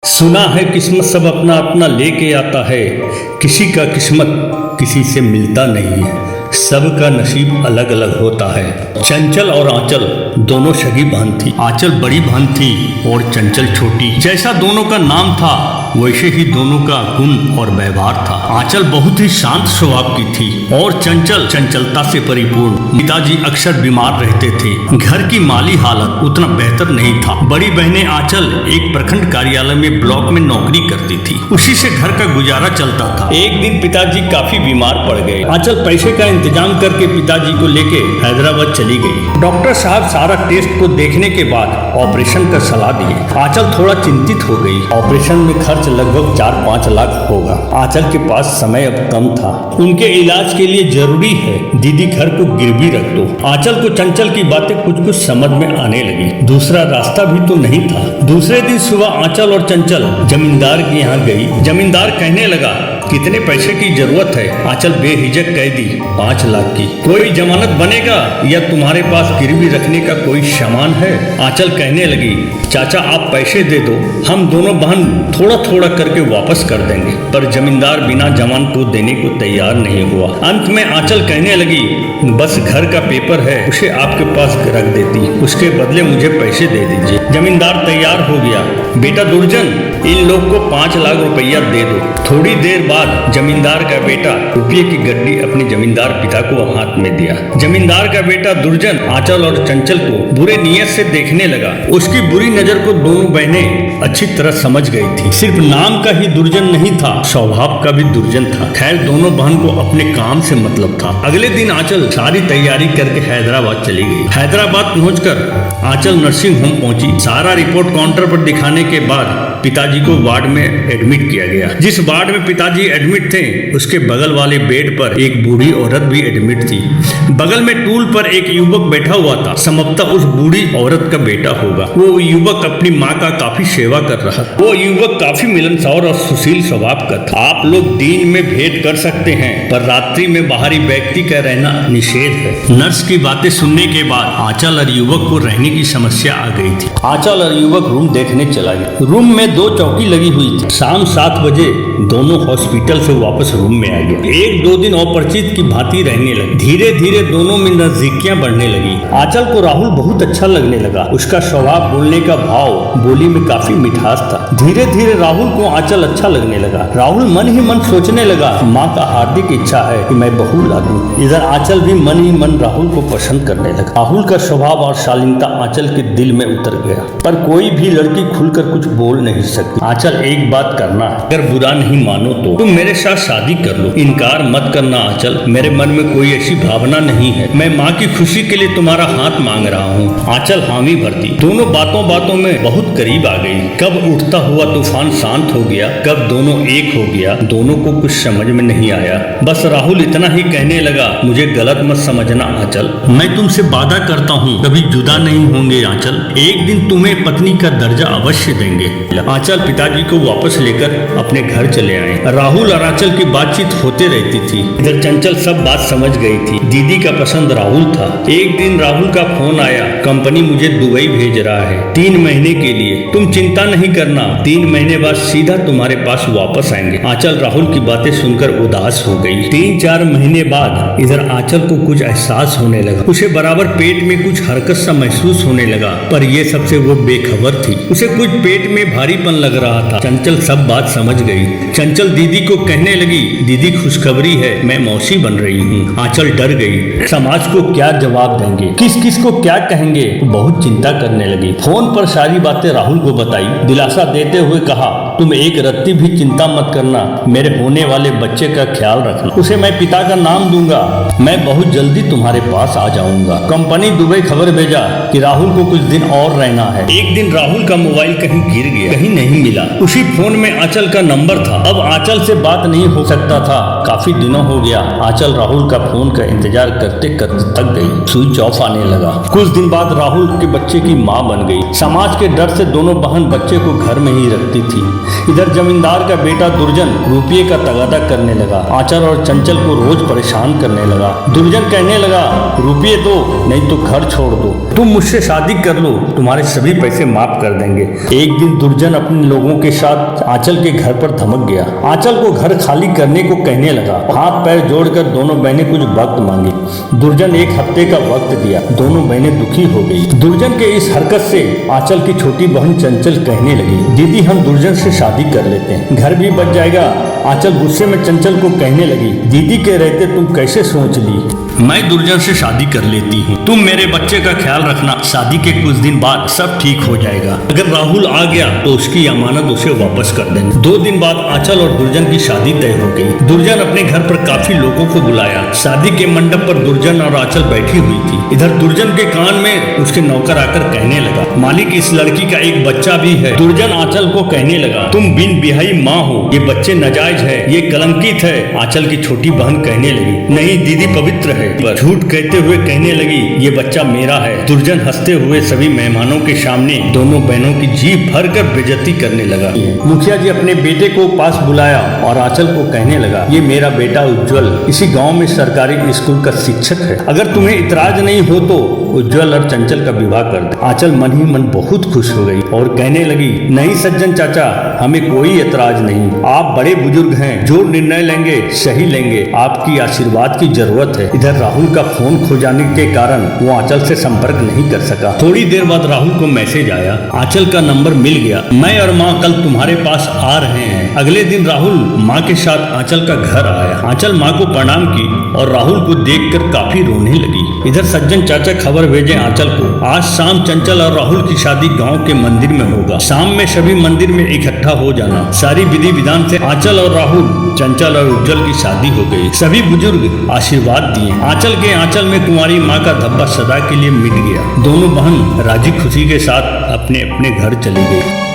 सुना है किस्मत सब अपना अपना लेके आता है, किसी का किस्मत किसी से मिलता नहीं है, सबका नसीब अलग अलग होता है। चंचल और आंचल दोनों सगी बहन थी। आंचल बड़ी बहन थी और चंचल छोटी। जैसा दोनों का नाम था वैसे ही दोनों का गुण और व्यवहार था। आंचल बहुत ही शांत स्वभाव की थी और चंचल चंचलता से परिपूर्ण। पिताजी अक्सर बीमार रहते थे। घर की माली हालत उतना बेहतर नहीं था। बड़ी बहनें आंचल एक प्रखंड कार्यालय में ब्लॉक में नौकरी करती थी, उसी से घर का गुजारा चलता था। एक दिन पिताजी काफी बीमार पड़ गए। आंचल पैसे का इंतजाम करके पिताजी को लेके हैदराबाद चली गई। डॉक्टर साहब सारा टेस्ट को देखने के बाद ऑपरेशन का सलाह दिए। आंचल थोड़ा चिंतित हो गई। ऑपरेशन में खर्च लगभग 4-5 लाख होगा। आंचल के पास समय अब कम था। उनके इलाज के लिए जरूरी है दीदी घर को गिरवी रख दो। आंचल को चंचल की बातें कुछ कुछ समझ में आने लगी। दूसरा रास्ता भी तो नहीं था। दूसरे दिन सुबह आंचल और चंचल जमींदार के यहाँ गई। जमींदार कहने लगा, कितने पैसे की जरूरत है? आंचल बेहिजक कह दी, 5 लाख की। कोई जमानत बनेगा या तुम्हारे पास गिरवी रखने का कोई सामान है? आंचल कहने लगी, चाचा आप पैसे दे दो, हम दोनों बहन थोड़ा थोड़ा करके वापस कर देंगे। पर जमींदार बिना जमानत को देने को तैयार नहीं हुआ। अंत में आंचल कहने लगी, बस घर का पेपर है, उसे आपके पास रख देती, उसके बदले मुझे पैसे दे दीजिए। जमींदार तैयार हो गया। बेटा दुर्जन, इन लोग को 5 लाख रुपया दे दो। थोड़ी देर बाद जमींदार का बेटा रुपये की गड्डी अपने जमींदार पिता को हाथ में दिया। जमींदार का बेटा दुर्जन आंचल और चंचल को बुरे नियत से देखने लगा। उसकी बुरी नजर को दोनों बहनें अच्छी तरह समझ गई थी। सिर्फ नाम का ही दुर्जन नहीं था, स्वभाव का भी दुर्जन था। खैर दोनों बहन को अपने काम से मतलब था। अगले दिन आंचल सारी तैयारी करके हैदराबाद चली गई। हैदराबाद पहुंचकर आंचल नर्सिंग होम पहुंची। सारा रिपोर्ट काउंटर पर दिखाने के बाद पिताजी को वार्ड में एडमिट किया गया। जिस वार्ड में पिताजी एडमिट थे उसके बगल वाले बेड पर एक बूढ़ी औरत भी एडमिट थी। बगल में टूल पर एक युवक बैठा हुआ था। संभवतः उस बूढ़ी औरत का बेटा होगा। वो युवक अपनी माँ का काफी सेवा कर रहा था। वो युवक काफी मिलनसार और सुशील स्वभाव का था। आप लोग दिन में भेंट कर सकते हैं पर रात्रि में बाहरी व्यक्ति का रहना निषेध है। नर्स की बातें सुनने के बाद आंचल और युवक को रहने की समस्या आ गई थी। आंचल और युवक रूम देखने चला गया। रूम में 2 चौकी लगी हुई थी। शाम 7 बजे दोनों हॉस्पिटल से वापस रूम में आ गए। 1-2 दिन अपरिचित की भांति रहने लगे। धीरे धीरे दोनों में नजदीकियां बढ़ने लगी। आंचल को राहुल बहुत अच्छा लगने लगा। उसका स्वभाव, बोलने का भाव, बोली में काफी मिठास था। धीरे धीरे राहुल को आंचल अच्छा लगने लगा। राहुल मन ही मन सोचने लगा, माँ का हार्दिक इच्छा है कि मैं बहू ला दूं। इधर आंचल भी मन ही मन राहुल को पसंद करने लगा। राहुल का स्वभाव और शालीनता आंचल के दिल में उतर गया। पर कोई भी लड़की खुलकर कुछ बोल नहीं सकती। आंचल एक बात करना, अगर बुरा नहीं मानो तो तुम मेरे साथ शादी कर लो। इनकार मत करना आंचल, मेरे मन में कोई ऐसी भावना नहीं है। मैं माँ की खुशी के लिए तुम्हारा हाथ मांग रहा हूँ। आंचल हामी भरती। दोनों बातों बातों में बहुत करीब आ गई। कब उठता हुआ तूफान शांत हो गया, कब दोनों एक हो गया, दोनों को कुछ समझ में नहीं आया। बस राहुल इतना ही कहने लगा, मुझे गलत मत समझना आंचल, मैं तुमसे वादा करता हूँ कभी जुदा नहीं होंगे आंचल। एक दिन तुम्हें पत्नी का दर्जा अवश्य देंगे। आंचल पिताजी को वापस लेकर अपने घर चले आए। राहुल और आंचल की बातचीत होते रहती थी। इधर चंचल सब बात समझ गई थी। दीदी का पसंद राहुल था। एक दिन राहुल का फोन आया, कंपनी मुझे दुबई भेज रहा है 3 महीने के लिए। तुम चिंता नहीं करना, 3 महीने बाद सीधा तुम्हारे पास वापस आएंगे। आंचल राहुल की बातें सुनकर उदास हो गई। 3-4 महीने बाद इधर आंचल को कुछ एहसास होने लगा। उसे बराबर पेट में कुछ हरकत सा महसूस होने लगा, पर ये सबसे वो बेखबर थी। उसे कुछ पेट में भारीपन लग रहा था। चंचल सब बात समझ गई। चंचल दीदी को कहने लगी, दीदी खुशखबरी है, मैं मौसी बन रही हूँ। आंचल डर गई। समाज को क्या जवाब देंगे, किस किस को क्या कहेंगे, बहुत चिंता करने लगी। फोन पर सारी बातें राहुल को बताई। दिलासा देते हुए कहा, तुम एक रत्ती भी चिंता मत करना, मेरे होने वाले बच्चे का ख्याल रखना। उसे मैं पिता का नाम दूंगा। मैं बहुत जल्दी तुम्हारे पास आ जाऊंगा। कंपनी दुबई खबर भेजा कि राहुल को कुछ दिन और रहना है। एक दिन राहुल का मोबाइल कहीं गिर गया, कहीं नहीं मिला। उसी फोन में आंचल का नंबर था। अब आंचल से बात नहीं हो सकता था। काफी दिनों हो गया। आंचल राहुल का फोन का इंतजार करते करते थक गई। स्विच ऑफ आने लगा। कुछ दिन बाद राहुल के बच्चे की माँ बन गई। समाज के डर से दोनों बहन बच्चे को घर में ही रखती थी। इधर जमींदार का बेटा दुर्जन रुपये का तगादा करने लगा। आंचल और चंचल को रोज परेशान करने लगा। दुर्जन कहने लगा, रुपये दो नहीं तो घर छोड़ दो, तुम मुझसे शादी कर लो, तुम्हारे सभी पैसे माफ कर देंगे। एक दिन दुर्जन अपने लोगों के साथ आंचल के घर पर धमक गया। आंचल को घर खाली करने को कहने लगा। हाथ पैर जोड़कर दोनों बहनें कुछ वक्त मांगी। दुर्जन 1 हफ्ते का वक्त दिया। दोनों बहनें दुखी हो गई। दुर्जन के इस हरकत से आंचल की छोटी बहन चंचल कहने लगी, दीदी हम दुर्जन से शादी कर लेते हैं, घर भी बच जाएगा। आंचल गुस्से में चंचल को कहने लगी, दीदी के रहते तुम कैसे सोच ली? मैं दुर्जन से शादी कर लेती हूँ, तुम मेरे बच्चे का ख्याल रखना, शादी के कुछ दिन बाद सब ठीक हो जाएगा। अगर राहुल आ गया तो उसकी अमानत उसे वापस कर देना। 2 दिन बाद आंचल और दुर्जन की शादी तय हो गई। दुर्जन अपने घर पर काफी लोगों को बुलाया। शादी के मंडप पर दुर्जन और आंचल बैठी हुई थी। इधर दुर्जन के कान में उसके नौकर आकर कहने लगा, मालिक इस लड़की का एक बच्चा भी है। दुर्जन आंचल को कहने लगा, तुम बिन बिहाई माँ हो, ये बच्चे नाजायज है, ये कलंकित है। आंचल की छोटी बहन कहने लगी, नहीं दीदी पवित्र है। पर झूठ कहते हुए कहने लगी, ये बच्चा मेरा है। दुर्जन हंसते हुए सभी मेहमानों के सामने दोनों बहनों की जीभ भरकर बेइज्जती करने लगा। मुखिया जी अपने बेटे को पास बुलाया और आंचल को कहने लगा, ये मेरा बेटा उज्जवल इसी गांव में सरकारी स्कूल का शिक्षक है। अगर तुम्हें इतराज नहीं हो तो उज्जवल और चंचल का विवाह कर दे। आंचल मन ही मन बहुत खुश हो गई और कहने लगी, नहीं सज्जन चाचा, हमें कोई एतराज नहीं। आप बड़े बुजुर्ग हैं, जो निर्णय लेंगे सही लेंगे, आपकी आशीर्वाद की जरूरत है। इधर राहुल का फोन खो जाने के कारण वो आंचल से संपर्क नहीं कर सका। थोड़ी देर बाद राहुल को मैसेज आया, आंचल का नंबर मिल गया, मैं और माँ कल तुम्हारे पास आ रहे हैं। अगले दिन राहुल माँ के साथ आंचल का घर आया। आंचल माँ को प्रणाम की और राहुल को देखकर काफी रोने लगी। इधर सज्जन चाचा खबर भेजे आंचल को, आज शाम चंचल और राहुल की शादी गांव के मंदिर में होगा। शाम में सभी मंदिर में इकट्ठा हो जाना। सारी विधि विधान से आंचल और राहुल, चंचल और उज्जवल की शादी हो गई। सभी बुजुर्ग आशीर्वाद दिए। आंचल के आंचल में कुंवारी माँ का धब्बा सदा के लिए मिट गया। दोनों बहन राजी खुशी के साथ अपने अपने घर चली गई।